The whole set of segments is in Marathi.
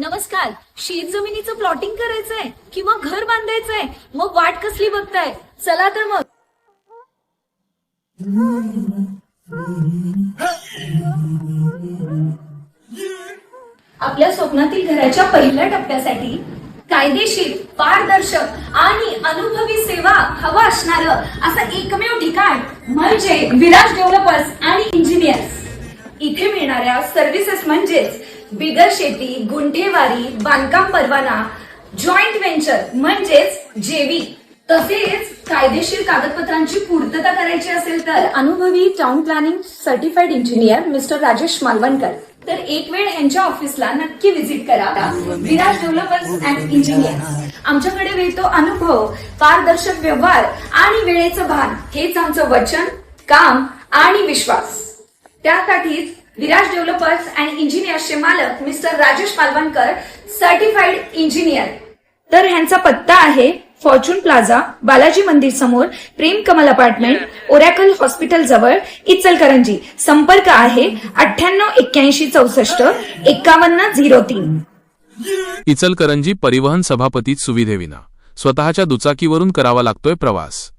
नमस्कार. शेत जमिनीचं प्लॉटिंग करायचंय किंवा घर बांधायचंय, मग वाट कसली बघताय? चला तर मग. आपल्या स्वप्नातील घराच्या पहिल्या टप्प्यासाठी कायदेशीर, पारदर्शक आणि अनुभवी सेवा हवा असणारं असं एकमेव ठिकाण म्हणजे विराज डेव्हलपर्स आणि इंजिनियर्स. इथे मिळणाऱ्या सर्व्हिसेस म्हणजेच बिगर शेती, गुंठेवारी, बांधकाम परवाना, जॉईंट व्हेंचर म्हणजेच जेवी, तसेच कायदेशीर कागदपत्रांची पूर्तता करायची असेल तर अनुभवी town planning certified engineer mister Rajesh Malvankar. तर एक वेळ यांच्या ऑफिसला नक्की व्हिजिट करा. Viraj developers and engineers. आमच्याकडे मिळतो अनुभव, पारदर्शक व्यवहार आणि वेळेचं भान. हेच आमचं वचन, काम आणि विश्वास. त्यासाठीच विराज डेव्हलपर्स अँड इंजिनियर्सचे मालक mister Rajesh Malvankar, certified engineer. तर ह्यांचा पत्ता आहे फॉर्च्यून प्लाझा, बालाजी मंदिर समोर, प्रेम कमल अपार्टमेंट, ओरॅकल हॉस्पिटल जवळ, इचलकरंजी. संपर्क आहे 9881645103. इचलकरंजी परिवहन सभापती सुविधेविना स्वतःच्या दुचाकीवरून करावा लागतोय प्रवास.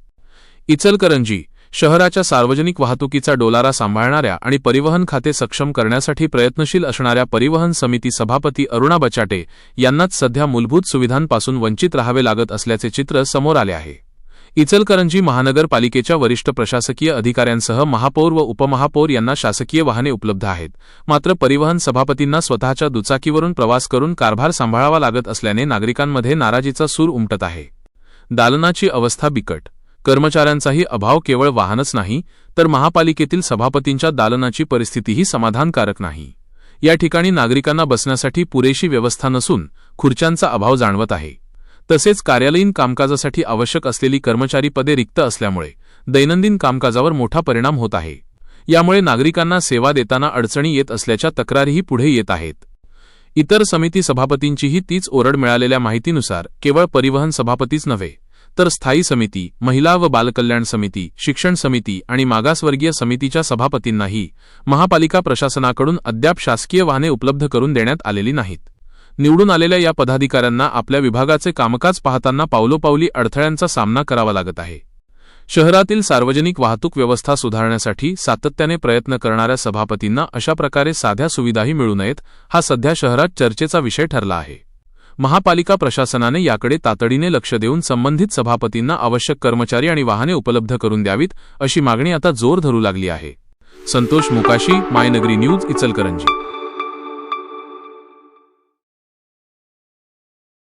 इचलकरंजी शहराच्या सार्वजनिक वाहतुकीचा डोलारा सांभाळणाऱ्या आणि परिवहन खाते सक्षम करण्यासाठी प्रयत्नशील असणाऱ्या परिवहन समिती सभापती अरुणा बचाटे यांनाच सध्या मूलभूत सुविधांपासून वंचित राहावे लागत असल्याचे चित्र समोर आले आहे. इचलकरंजी महानगरपालिकेच्या वरिष्ठ प्रशासकीय अधिकाऱ्यांसह महापौर व उपमहापौर यांना शासकीय वाहने उपलब्ध आहेत, मात्र परिवहन सभापतींना स्वतःच्या दुचाकीवरून प्रवास करून कारभार सांभाळावा लागत असल्याने नागरिकांमध्ये नाराजीचा सूर उमटत आहे. दालनाची अवस्था बिकट, कर्मचाऱ्यांचाही अभाव. केवळ वाहनच नाही तर महापालिकेतील सभापतींच्या दालनाची परिस्थितीही समाधानकारक नाही. या ठिकाणी नागरिकांना बसण्यासाठी पुरेशी व्यवस्था नसून खुर्च्यांचा अभाव जाणवत आहे. तसेच कार्यालयीन कामकाजासाठी आवश्यक असलेली कर्मचारी पदे रिक्त असल्यामुळे दैनंदिन कामकाजावर मोठा परिणाम होत आहे. यामुळे नागरिकांना सेवा देताना अडचणी येत असल्याच्या तक्रारीही पुढे येत आहेत. इतर समिती सभापतींचीही तीच ओरड. मिळालेल्या माहितीनुसार केवळ परिवहन सभापतीच नव्हे तर स्थायी समिती, महिला व बालकल्याण समिती, शिक्षण समिती आणि मागासवर्गीय समितीच्या सभापतींनाही महापालिका प्रशासनाकडून अद्याप शासकीय वाहने उपलब्ध करून देण्यात आलेली नाहीत. निवडून आलेल्या या पदाधिकाऱ्यांना आपल्या विभागाचे कामकाज पाहताना पावलोपावली अडथळ्यांचा सामना करावा लागत आहे. शहरातील सार्वजनिक वाहतूक व्यवस्था सुधारण्यासाठी सातत्याने प्रयत्न करणाऱ्या सभापतींना अशा प्रकारे साध्या सुविधाही मिळू नयेत, हा सध्या शहरात चर्चेचा विषय ठरला आहे. महापालिका प्रशासनाने याकडे तातडीने लक्ष देऊन संबंधित सभापतींना आवश्यक कर्मचारी आणि वाहने उपलब्ध करून द्यावीत, अशी मागणी आता जोर धरू लागली आहे. संतोष मुकाशी, मायनगरी न्यूज, इचलकरंजी.